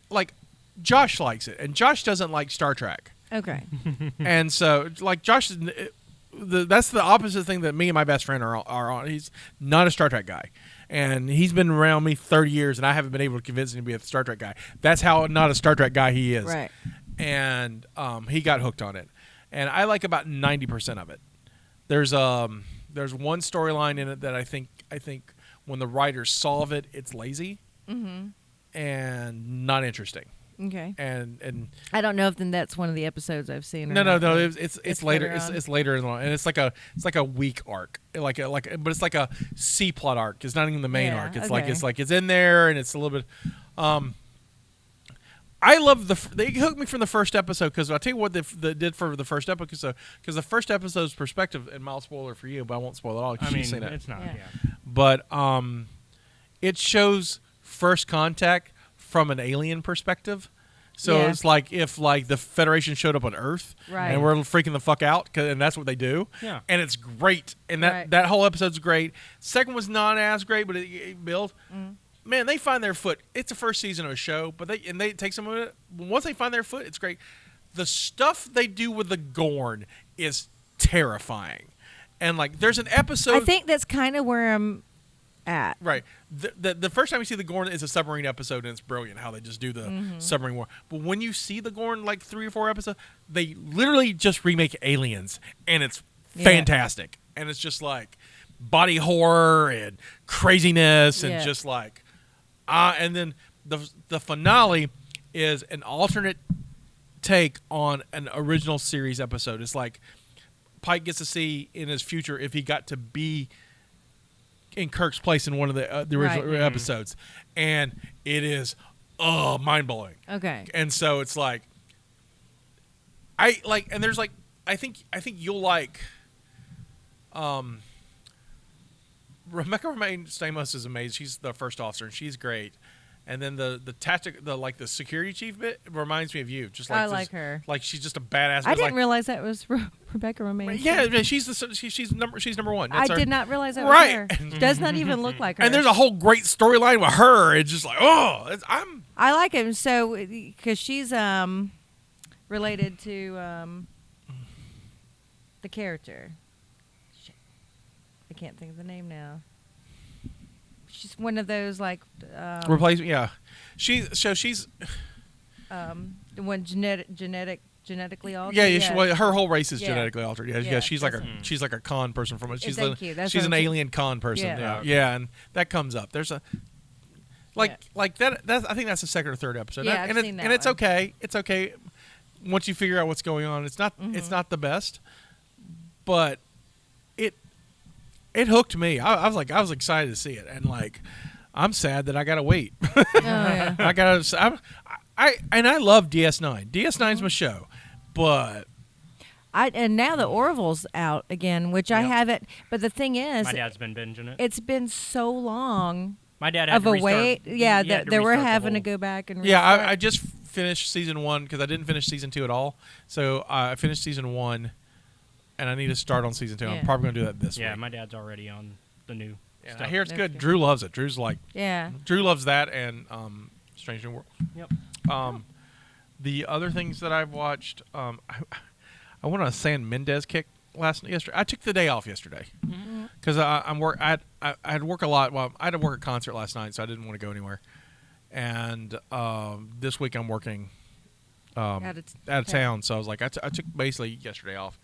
like Josh likes it, and Josh doesn't like Star Trek, Okay. and so like Josh. That's the opposite thing that me and my best friend are on. He's not a Star Trek guy, and he's been around me 30 years, and I haven't been able to convince him to be a Star Trek guy. That's how not a Star Trek guy he is. Right. And he got hooked on it, and I like about 90% of it. There's one storyline in it that I think when the writers solve it, it's lazy and not interesting. Okay. And I don't know if then that's one of the episodes I've seen. Or no, not, but it's later. later on. It's later in the and it's like a weak arc, but it's like a C plot arc. It's not even the main Yeah, arc. It's okay. it's in there, and it's a little bit. I love they hooked me from the first episode because I'll tell you what they did for the first episode because the first episode's perspective, and mild spoiler for you, but I won't spoil it all. 'Cause I mean, you've seen it. it's not. Yeah. Yeah. But it shows first contact from an alien perspective. So Yeah. it's like if the Federation showed up on Earth Right. and we're freaking the fuck out, and that's what they do. Yeah. And it's great, and Right. that whole episode's great. Second was not as great, but it built. Man, they find their foot. It's the first season of a show, but they take some of it. Once they find their foot, it's great. The stuff they do with the Gorn is terrifying, and like there's an episode. I think that's kind of where I'm at. Right. The first time you see the Gorn is a submarine episode, and it's brilliant how they just do the submarine war. But when you see the Gorn like 3 or 4 episodes, they literally just remake Aliens, and it's Yeah. fantastic. And it's just like body horror and craziness, and Yeah. just like and then the finale is an alternate take on an original series episode. It's like Pike gets to see in his future if he got to be in Kirk's place in one of the original Right. episodes, and it is mind blowing. Okay. And so it's like and there's like I think you'll like Rebecca Romaine Stamos is amazing. She's the first officer, and she's great. And then the security chief bit reminds me of you. Just like I this- like her. Like she's just a badass. I but didn't like, realize that was Rebecca Romaine. Yeah, she's number one. I That's her. did not realize that Right. was her. Does not even look like her. And there's a whole great storyline with her. It's just like, I'm I like him so because she's related to the character. Shit. I can't think of the name now. She's one of those like replacement. Yeah, she's the one genetically altered. well, her whole race is Yeah. genetically altered. Yeah, Yeah, she's like that's she's like a con person from it. She's thank you. That's she's what an I'm saying. alien con person. Yeah. Yeah, and that comes up. There's a Yeah. like that. I think that's the second or third episode. Yeah, and I've seen that and it's one. okay. It's okay once you figure out what's going on. It's not the best, but it hooked me. I was excited to see it, and like I'm sad that I gotta wait. Oh, yeah. I love DS9. DS9's my show, but And now the Orville's out again, which I Yep. haven't. But the thing is, My dad's been binging it. it's been so long My dad had of to a restart. wait. he Yeah, had that to they were restart the having to whole- go back and yeah, restart. I just finished season 1 because I didn't finish season 2 at all. So I finished season 1, and I need to start on season 2. Yeah. I'm probably gonna do that this Yeah, week. my dad's already on the new Yeah, I stuff. hear it's That's good. good. Drew loves it. Drew's like Yeah. Drew loves that and Strange New World. Yep. The other things that I've watched, I went on a San Mendez kick yesterday. I took the day off yesterday because I had to work a lot. Well, I had to work a concert last night, so I didn't want to go anywhere. And this week I'm working out of town, so I was like, I took basically yesterday off,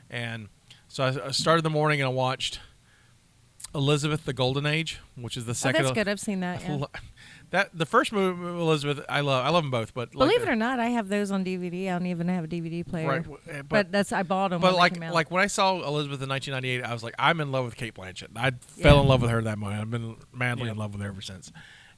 and so I started the morning and I watched Elizabeth: The Golden Age, which is the Oh, second. that's good. I've seen that. Yeah. That the first movie, Elizabeth, I love them both, but Believe it or not, I have those on DVD. I don't even have a DVD player. right, But that's I bought them. But when they came out. like when I saw Elizabeth in 1998, I was like, I'm in love with Kate Blanchett. I fell in love with her that moment. I've been madly in love with her ever since.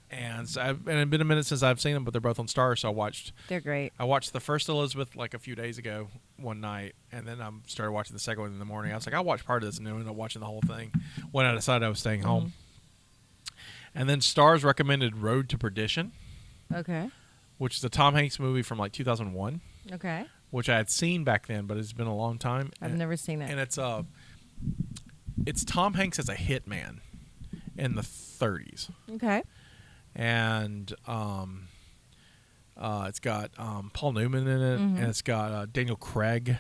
And so and it's been a minute since I've seen them, but they're both on Stars. So They're great. I watched the first Elizabeth like a few days ago one night, and then I started watching the second one in the morning. I was like, I'll watch part of this, and then ended up watching the whole thing when I decided I was staying home. And then Stars recommended Road to Perdition, Okay. which is a Tom Hanks movie from like 2001, Okay. which I had seen back then, but it's been a long time. I've never seen it. And it's Tom Hanks as a hitman in the 30s, Okay. and it's got Paul Newman in it, and it's got Daniel Craig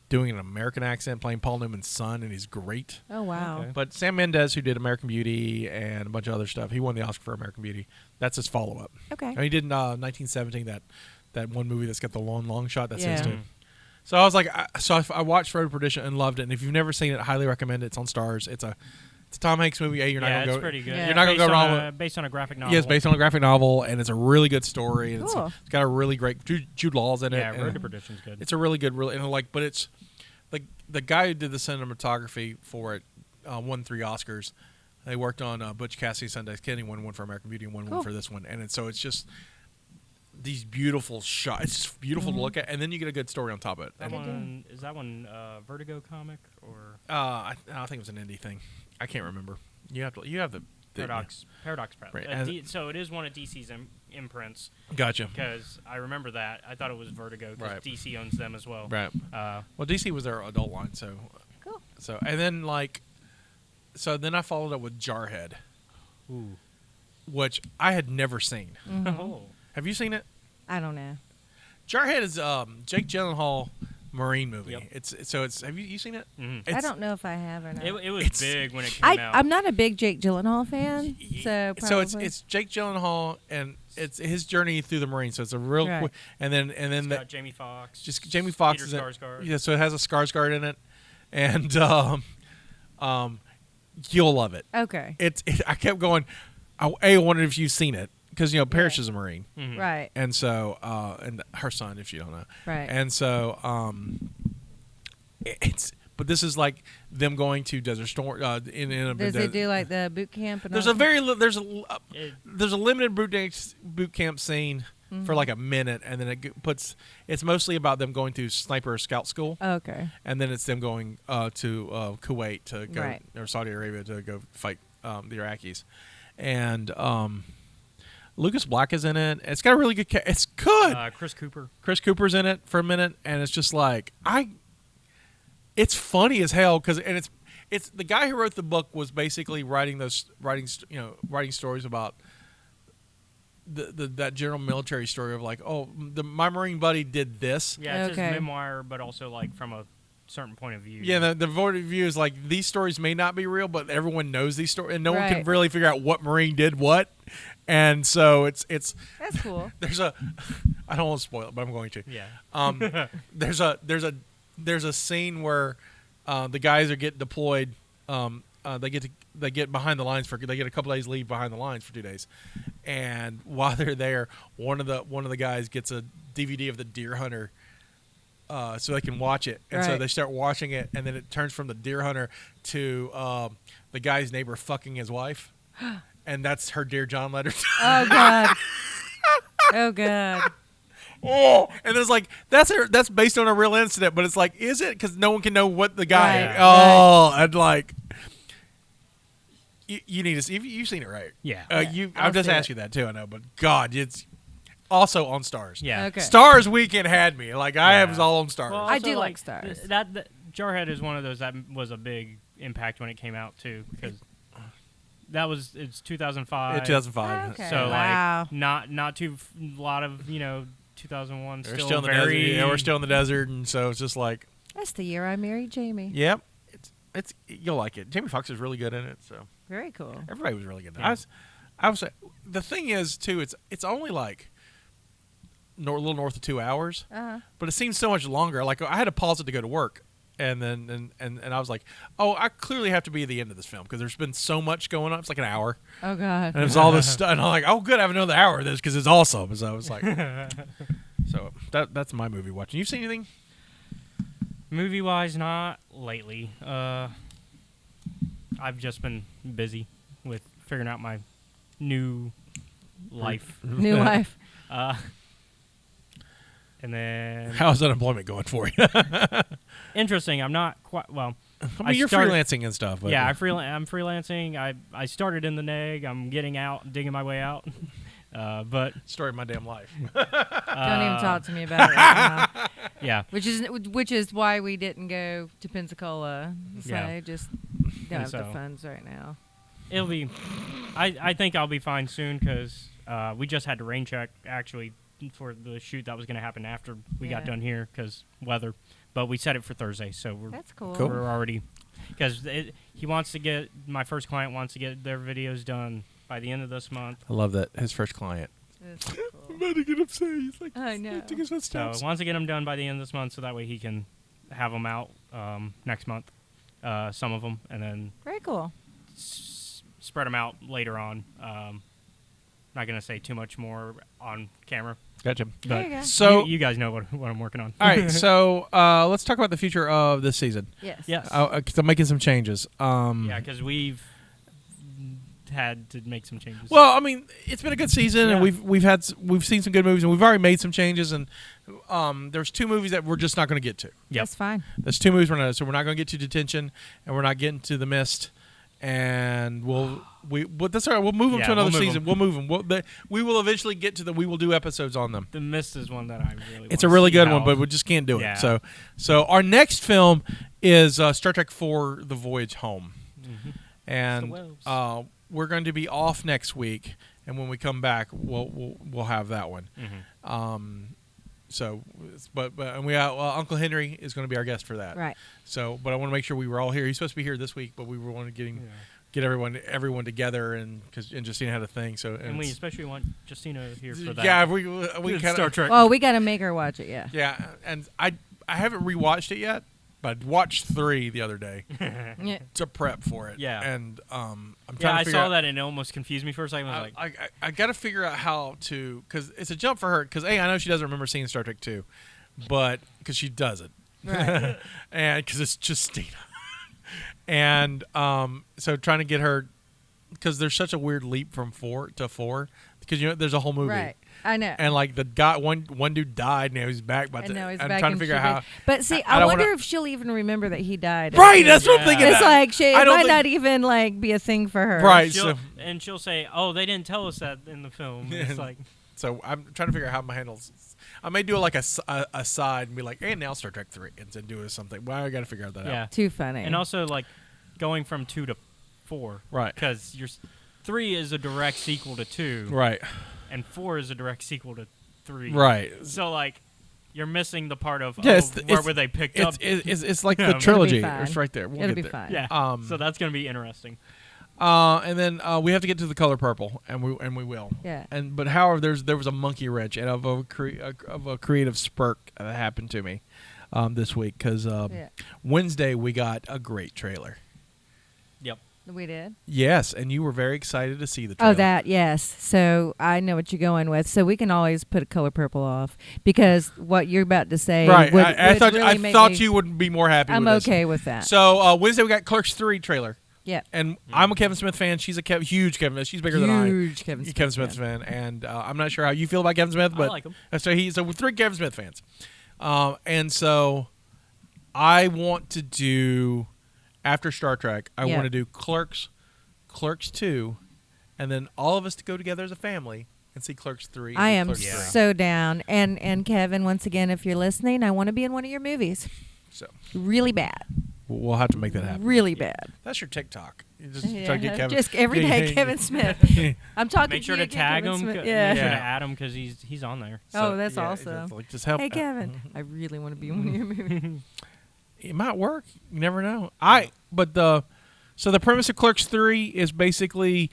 doing an American accent playing Paul Newman's son, and he's great. Oh wow. Okay. But Sam Mendes, who did American Beauty and a bunch of other stuff, he won the Oscar for American Beauty. That's his follow-up. Okay. And he did in 1917 that one movie that's got the long shot. That's his Yeah. too. So I was like, I watched Road to Perdition and loved it. And if you've never seen it, I highly recommend it. It's on Stars. It's a Tom Hanks movie. You're not gonna it's go. pretty good. Yeah. You're not gonna Based go wrong on with. based on a graphic novel. Yeah, it's based on a graphic novel, and it's a really good story. And Cool. it's got a really great Jude Law's in it. Yeah, and Road to Perdition's good. it's a really good, but it's like the guy who did the cinematography for it won 3 Oscars. They worked on Butch Cassidy, Sundance Kid. He won one for American Beauty and won Cool. one for this one. And it's just these beautiful shots. It's just beautiful to look at, and then you get a good story on top of it. That And, one is that one Vertigo comic or I think it was an indie thing. I can't remember. You have the Paradox Press. Right. So it is one of DC's imprints Gotcha. because I remember that. I thought it was Vertigo because Right. DC owns them as well. Right. Well, DC was their adult line, so Cool. so and then then I followed up with Jarhead, Ooh. which I had never seen. Oh. Have you seen it? I don't know. Jarhead is Jake Gyllenhaal Marine movie. Yep. It's have you seen it? Mhm. I don't know if I have or not. It was It's- big when it came out. I'm not a big Jake Gyllenhaal fan, so So probably. it's Jake Gyllenhaal and it's his journey through the Marines. So it's a real Right. quick, and then It's the, got Jamie Foxx. just Jamie Foxx Peter is in, Skarsgård. yeah. So it has a Skarsgård in it, and you'll love it. okay. I kept going. I wondered if you've seen it because Parrish is a Marine, Mhm. Right. and so and her son, if you don't know, Right. and so but this is like them going to Desert Storm in a Does they do like the boot camp? And there's all a that? very It- there's a limited boot camp scene Mm-hmm. for like a minute, and then it's mostly about them going to sniper scout school, Okay. and then it's them going to Kuwait to go Right. or Saudi Arabia to go fight the Iraqis, and Lucas Black is in it. It's got a really good. It's good. Chris Cooper. Chris Cooper's in it for a minute, and it's just like it's funny as hell because it's the guy who wrote the book was basically writing stories about that general military story of like, oh, my Marine buddy did this. Yeah, it's Okay. his memoir, but also like from a certain point of view. Yeah, the point of view is like these stories may not be real, but everyone knows these stories, and no one can Right. really figure out what Marine did what. And so it's That's cool. there's a I don't want to spoil it, but I'm going to. Yeah. There's a scene where the guys are getting deployed. They get behind the lines they get a couple days leave behind the lines for 2 days, and while they're there, one of the guys gets a DVD of the Deer Hunter, so they can watch it, and so Right. they start watching it, and then it turns from the Deer Hunter to the guy's neighbor fucking his wife, and that's her Dear John letter. Oh god. Oh god. Oh, and it's like that's based on a real incident, but it's like, is it? Because no one can know what the guy. Right, Oh, and like, you need to see. You've seen it, right? Yeah. I'll I've just see asked it. you that too. I know, but God, it's also on Stars. Yeah. Okay. Stars Weekend had me. Like I Yeah. was all on Stars. Well, I also, do like Stars. That Jarhead is one of those that was a big impact when it came out too, because it's 2005. In 2005. Okay. So Wow. like not too lot of 2001 We're still, still in the very desert. Yeah, we're still in the desert, and so it's just like, That's the year I married Jamie. yep, it's you'll like it. Jamie Foxx is really good in it, so. Very cool. Everybody was really good. Yeah. I was. The thing is, too, it's only like a little north of 2 hours, Uh-huh. but it seems so much longer. Like I had to pause it to go to work, And then and I was like, oh, I clearly have to be at the end of this film because there's been so much going on. It's like an hour, Oh God. and it was all this stuff. And I'm like, oh, good, I have another hour of this because it's awesome. So I was like, so that's my movie watching. You seen anything? Movie wise, not lately. I've just been busy with figuring out my new life. New life. And then How's unemployment going for you? interesting. I'm not quite well. I mean, you're freelancing and stuff. But Yeah, I'm freelancing. I started in the neg. I'm getting out, digging my way out. But story of my damn life. Don't even talk to me about it right now. Yeah, Which is why we didn't go to Pensacola. So Yeah. just don't have the So- funds right now. it'll be. I think I'll be fine soon because we just had to rain check actually for the shoot that was going to happen after we got Yeah. done here because weather. But we set it for Thursday, so That's cool. Cool. we're already because he wants to get my first client wants to get their videos done by the end of this month. I love that his first client. That's so cool. about to get upset. He's like, I know. So wants to get them done by the end of this month, so that way he can have them out next month, some of them, and then Very cool. spread them out later on. Not gonna say too much more on camera, Gotcha. There you go. So, you guys know what I'm working on. all right. So let's talk about the future of this season. Yes. Yes. 'Cause I'm making some changes. Yeah, because we've had to make some changes. Well, I mean, it's been a good season, and Yeah. we've seen some good movies, and we've already made some changes. And there's 2 movies that we're just not going to get to. Yep. That's fine. There's 2 movies we're not. So we're not going to get to Detention, and we're not getting to The Mist. And that's all right. We'll move them Yeah, to another we'll move season. 'em. We'll move them. We will eventually get to them. We will do episodes on them. The Mist is one that I really. It's a wanna really see good how- one, but we just can't do Yeah. it. So our next film is Star Trek IV: The Voyage Home, Mhm. and Wells. we're going to be off next week. And when we come back, we'll have that one. Mhm. And we Uncle Henry is going to be our guest for that. Right. So, but I want to make sure we were all here. He's supposed to be here this week, but we were wanting to get everyone together, and Justina had a thing. So And we especially want Justina here for that. yeah, we It's kind Star of Trek. Well, we got to make her watch it. Yeah. yeah, and I haven't rewatched it yet, but I watched 3 the other day Yeah. to prep for it. Yeah. and I'm trying Yeah, to I figure saw out, that and it almost confused me for a second. I was like, I got to figure out how to, because it's a jump for her. Because I know she doesn't remember seeing Star Trek 2, but because she doesn't, Right. and because it's Justina, and so trying to get her, because there's such a weird leap from 4 to 4, because there's a whole movie. Right. I know. And like the guy, one dude died. Now he's back. But And now he's I'm back trying to and figure she out how. did. But see, I I don't wonder wanna- if she'll even remember that he died. Right, that's what I'm Yeah. thinking. It's that. like it I don't might think- not even like be a thing for her. Right. she'll say, "Oh, they didn't tell us that in the film." It's like, So I'm trying to figure out how my handles. I may do like a side and be like, "Hey, now Star Trek 3," and then do something. Well, I got to figure out that yeah. out. Too funny. And also like going from 2 to 4, Right. Because 3 is a direct sequel to 2, Right. and 4 is a direct sequel to 3. Right. So like, you're missing the part of Yeah, where were they picked up. It's like Yeah, the it'll be trilogy. fine. It's right there. We'll It'll get be there. fine. Yeah. So that's gonna be interesting. And then we have to get to the color purple, and we will. Yeah. But however, there was a monkey wrench and of a creative spurt that happened to me this week because Yeah. Wednesday we got a great trailer. Yep. We did. Yes, and you were very excited to see the trailer. Oh, that, yes. So I know what you're going with. So we can always put a color purple off because what you're about to say Right. would, I would thought really I make thought me, you would be more happy. I'm with this. okay with that. So Wednesday we got Clerks 3 trailer. Yeah. And I'm a Kevin Smith fan. She's a huge Kevin Smith. She's bigger than I. Huge Kevin Smith. Smith fan, and I'm not sure how you feel about Kevin Smith, but I like him. so we're 3 Kevin Smith fans, and so I want to do after Star Trek. I Yeah. want to do Clerks 2, and then all of us to go together as a family and see Clerks 3. I and am Clerks Yeah. 3. so down. And Kevin, once again, if you're listening, I want to be in one of your movies. So Really bad. we'll have to make that happen. Really bad. That's your TikTok. You just Yeah, try to get Kevin. just everyday Kevin Smith. I'm talking Make sure you to again, tag Kevin him. Smith. Make Yeah. sure to Yeah. add him because he's on there. Oh, that's yeah, awesome. Like, just help. Hey, Kevin, I really want to be in one of your movies. It might work. You never know. So the premise of Clerks 3 is basically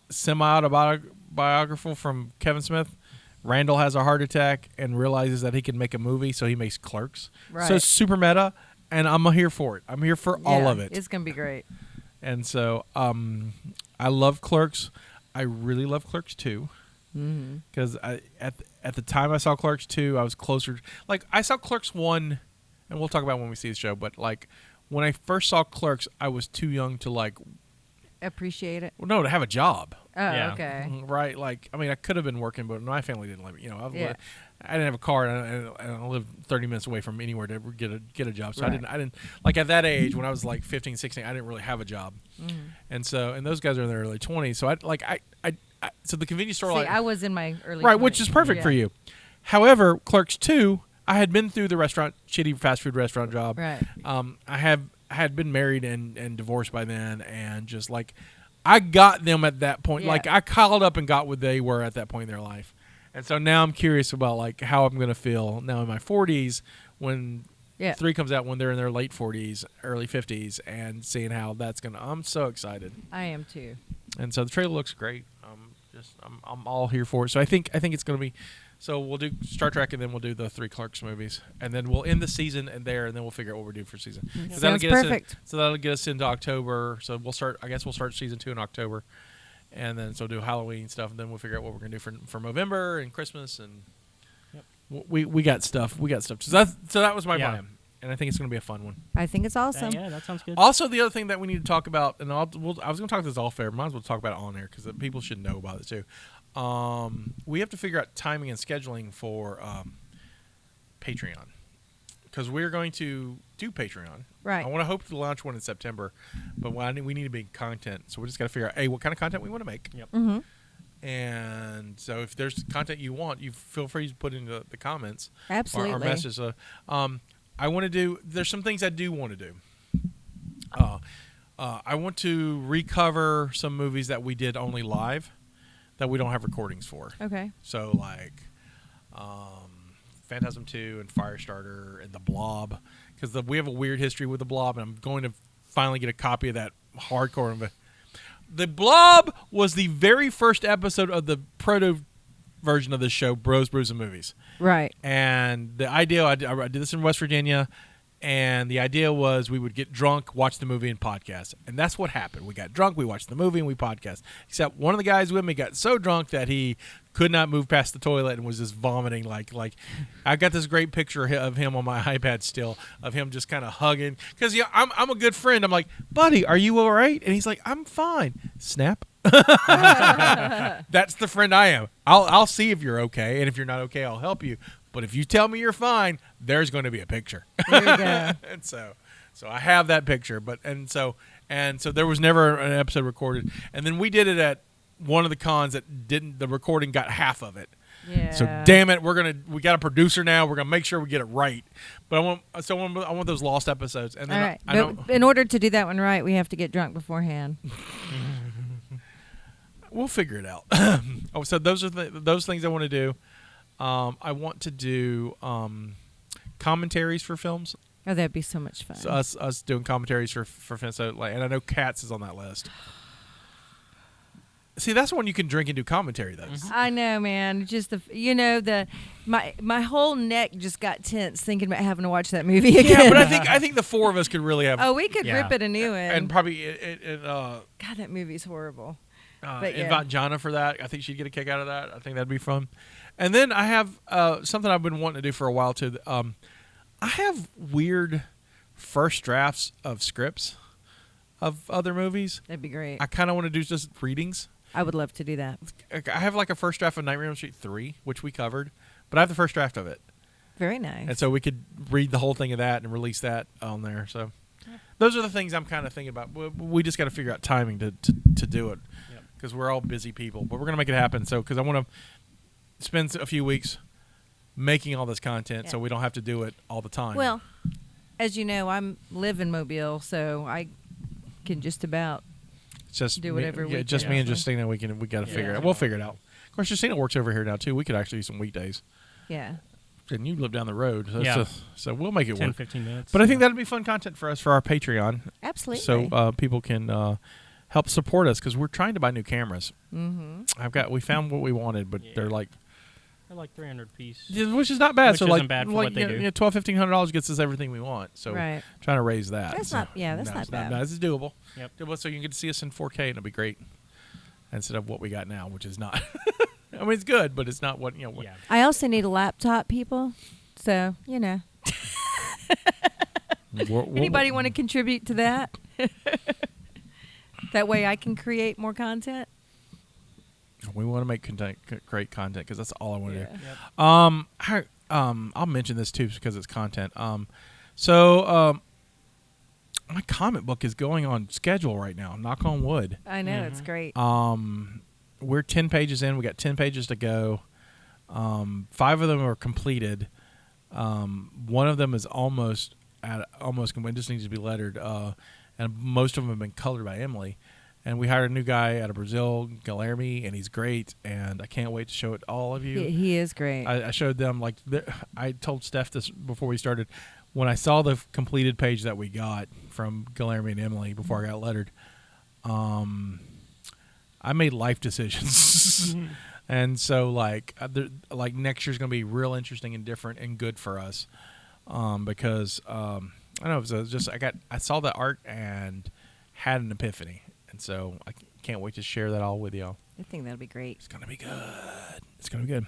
semi-autobiographical from Kevin Smith, Randall has a heart attack and realizes that he can make a movie, so he makes Clerks. Right. So it's super meta, and I'm here for it. I'm here for all of it. It's gonna be great. And so I love Clerks. I really love Clerks 2. Because at the time I saw Clerks 2, I was closer. Like, I saw Clerks 1, and we'll talk about when we see the show, but, like, when I first saw Clerks, I was too young to, like... Appreciate it. Well, no, to have a job. Oh, Yeah. okay. Right? Like, I mean, I could have been working, but my family didn't let me. I didn't have a car, and I lived 30 minutes away from anywhere to get a job. So Right. I didn't like at that age when I was like 15, 16, I didn't really have a job. And those guys are in their early 20s. So so the convenience store. See, like, I was in my early right, 20s. which is perfect for you. However, Clerks 2, I had been through the shitty fast food restaurant job. Right. I had been married and divorced by then, and just like I got them at that point. Yeah. Like I called up and got what they were at that point in their life. And so now I'm curious about like how I'm going to feel now in my 40s when 3 comes out, when they're in their late 40s, early 50s, and seeing how that's going to. I'm so excited. I am too. And so the trailer looks great. I'm all here for it. So I think it's going to be. So we'll do Star Trek, and then we'll do the 3 Clerks movies, and then we'll end the season and then we'll figure out what we're doing for season. Sounds perfect. So that'll get us into October. So we'll start. I guess we'll start season 2 in October, and then so do Halloween stuff, and then we'll figure out what we're gonna do for November and Christmas, and we got stuff. We got stuff. So that was my plan, and I think it's gonna be a fun one. I think it's awesome. Yeah, that sounds good. Also, the other thing that we need to talk about, and I was going to talk this off air. Might as well talk about it on air because people should know about it too. We have to figure out timing and scheduling for Patreon because we're going to do Patreon. Right. I want to hope to launch one in September, but we need to make content, so we just got to figure out what kind of content we want to make. Yep. Mm-hmm. And so, if there's content you want, you feel free to put in the comments. Absolutely. Or message. I want to do. There's some things I do want to do. I want to recover some movies that we did only live, that we don't have recordings for. Okay. So like, Phantasm 2 and Firestarter and The Blob, because we have a weird history with The Blob, and I'm going to finally get a copy of that hardcore. The Blob was the very first episode of the proto version of this show, Bros, Brews, and Movies. Right. And the idea, I did this in West Virginia, and the idea was we would get drunk, watch the movie, and podcast. And that's what happened. We got drunk, we watched the movie, and we podcast. Except one of the guys with me got so drunk that he could not move past the toilet and was just vomiting. Like I got this great picture of him on my iPad still, of him just kind of hugging. Because I'm a good friend. I'm like, buddy, are you all right? And he's like, I'm fine. Snap. That's the friend I am. I'll see if you're okay, and if you're not okay, I'll help you. But if you tell me you're fine, there's going to be a picture. There you go. And so I have that picture. And so there was never an episode recorded. And then we did it at one of the cons that didn't. The recording got half of it. Yeah. So damn it, we got a producer now. We're gonna make sure we get it right. But I want those lost episodes. And then All right. I But in order to do that one right, we have to get drunk beforehand. We'll figure it out. So those are those things I want to do. I want to do commentaries for films. Oh, that'd be so much fun. So us doing commentaries for films. So, and I know Cats is on that list. See, that's one you can drink and do commentary, though. I know, man. Just my whole neck just got tense thinking about having to watch that movie again. Yeah, but I think the four of us could really have. Oh, we could Yeah. rip it a new one. And probably God, that movie's horrible. But invite Jonna for that. I think she'd get a kick out of that. I think that'd be fun. And then I have something I've been wanting to do for a while too. I have weird first drafts of scripts of other movies. That'd be great. I kind of want to do just readings. I would love to do that. I have like a first draft of Nightmare on Elm Street 3, which we covered, but I have the first draft of it. Very nice. And so we could read the whole thing of that and release that on there. So those are the things I'm kind of thinking about. We just got to figure out timing to do it because we're all busy people. But we're going to make it happen. So because I want to spend a few weeks making all this content so we don't have to do it all the time. Well, as you know, I live in Mobile, so I can just about just do whatever we just can. me and Justina. We got to figure it out. We'll figure it out. Of course, Justina works over here now too. We could actually do some weekdays. Yeah. And you live down the road, so, Yeah. so we'll make it 10, work. 15 minutes. But I think that'd be fun content for us for our Patreon. Absolutely. So people can help support us because we're trying to buy new cameras. Mm-hmm. We found what we wanted, but they're like They're like 300 piece. Yeah, which is not bad. Which so isn't like, bad for like what they do. $1,200-$1,500 gets us everything we want. So Right. trying to raise that. That's so, not- yeah, that's no, not it's bad. No, this is doable. Yep. Doable, so you can get to see us in 4K, and it'll be great. Instead of what we got now, which is not. I mean, it's good, but it's not what you know. Yeah. I also need a laptop, people. So, Anybody want to contribute to that? That way I can create more content. We want to make great content because that's all I want to do. Yep. I'll mention this too because it's content. My comic book is going on schedule right now. Knock on wood. I know, it's great. We're 10 pages in. We got 10 pages to go. 5 of them are completed. One of them is almost complete. Just needs to be lettered. And most of them have been colored by Emily. And we hired a new guy out of Brazil, Guilherme, and he's great. And I can't wait to show it to all of you. He is great. I showed them I told Steph this before we started. When I saw the completed page that we got from Guilherme and Emily before I got lettered, I made life decisions. And so next year's gonna be real interesting and different and good for us, because I don't know. It was just I saw the art and had an epiphany, and so I can't wait to share that all with y'all. I think that'll be great. It's gonna be good. It's gonna be good.